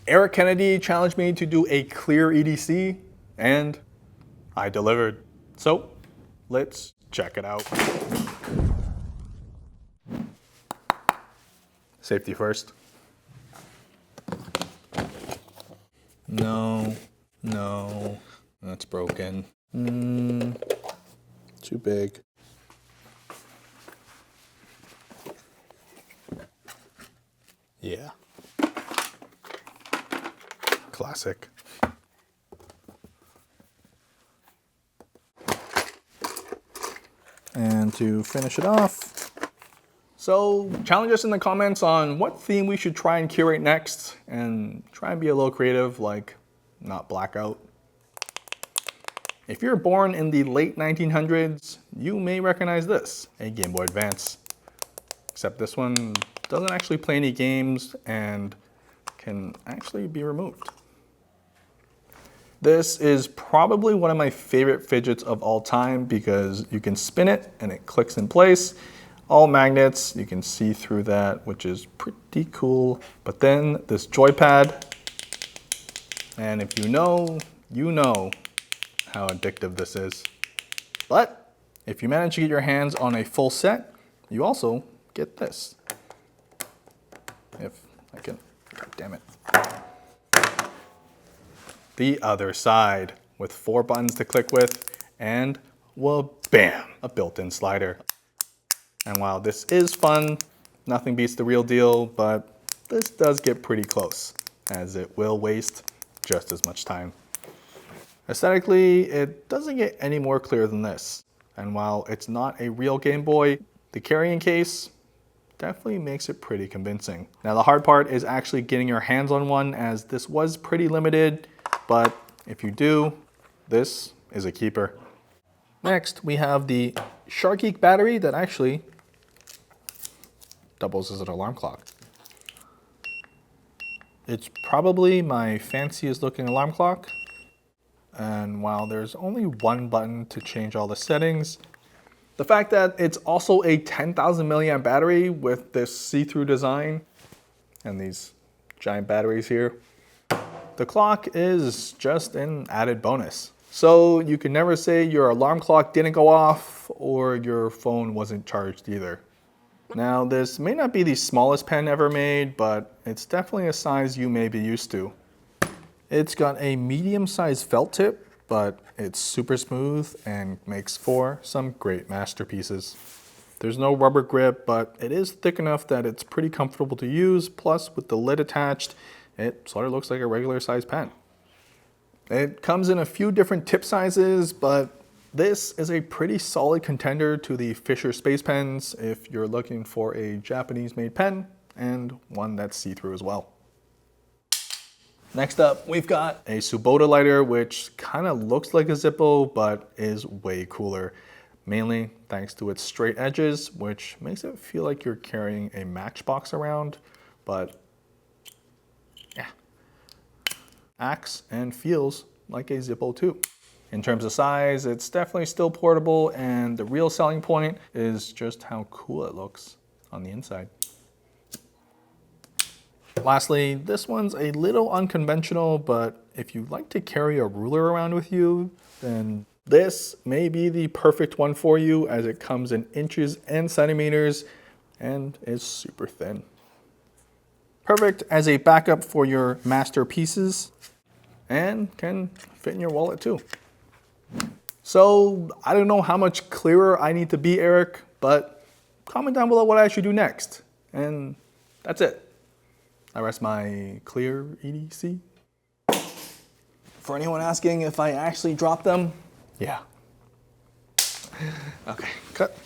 Eric Kennedy challenged me to do a clear EDC, and I delivered. So let's check it out. Safety first. No, that's broken. Too big. Yeah. Classic. And to finish it off, so challenge us in the comments on what theme we should try and curate next, and try and be a little creative, like not blackout. If you're born in the late 1900s, you may recognize this, a Game Boy Advance. Except this one doesn't actually play any games and can actually be removed. This is probably one of my favorite fidgets of all time because you can spin it and it clicks in place. All magnets, you can see through that, which is pretty cool. But then this joypad, and if you know, you know how addictive this is. But if you manage to get your hands on a full set, you also get this. If I can, God damn it. The other side with 4 buttons to click with, and well, bam, a built-in slider. And while this is fun, nothing beats the real deal, but this does get pretty close, as it will waste just as much time. Aesthetically, it doesn't get any more clear than this. And while it's not a real Game Boy, the carrying case definitely makes it pretty convincing. Now the hard part is actually getting your hands on one, as this was pretty limited, but if you do, this is a keeper. Next, we have the Shargeek battery that actually doubles as an alarm clock. It's probably my fanciest looking alarm clock. And while there's only one button to change all the settings, the fact that it's also a 10,000 milliamp battery with this see-through design and these giant batteries here, the clock is just an added bonus. So you can never say your alarm clock didn't go off or your phone wasn't charged either. Now this may not be the smallest pen ever made, but it's definitely a size you may be used to. It's got a medium-sized felt tip, but it's super smooth and makes for some great masterpieces. There's no rubber grip, but it is thick enough that it's pretty comfortable to use, plus with the lid attached, it sort of looks like a regular size pen. It comes in a few different tip sizes, but this is a pretty solid contender to the Fisher Space Pens if you're looking for a Japanese-made pen and one that's see-through as well. Next up, we've got a Tsubota lighter, which kind of looks like a Zippo, but is way cooler. Mainly thanks to its straight edges, which makes it feel like you're carrying a matchbox around, but yeah, acts and feels like a Zippo too. In terms of size, it's definitely still portable, and the real selling point is just how cool it looks on the inside. Lastly, this one's a little unconventional, but if you like to carry a ruler around with you, then this may be the perfect one for you, as it comes in inches and centimeters and is super thin. Perfect as a backup for your masterpieces and can fit in your wallet too. So I don't know how much clearer I need to be, Eric, but comment down below what I should do next. And that's it. I rest my clear EDC. For anyone asking if I actually dropped them, yeah. Okay, cut.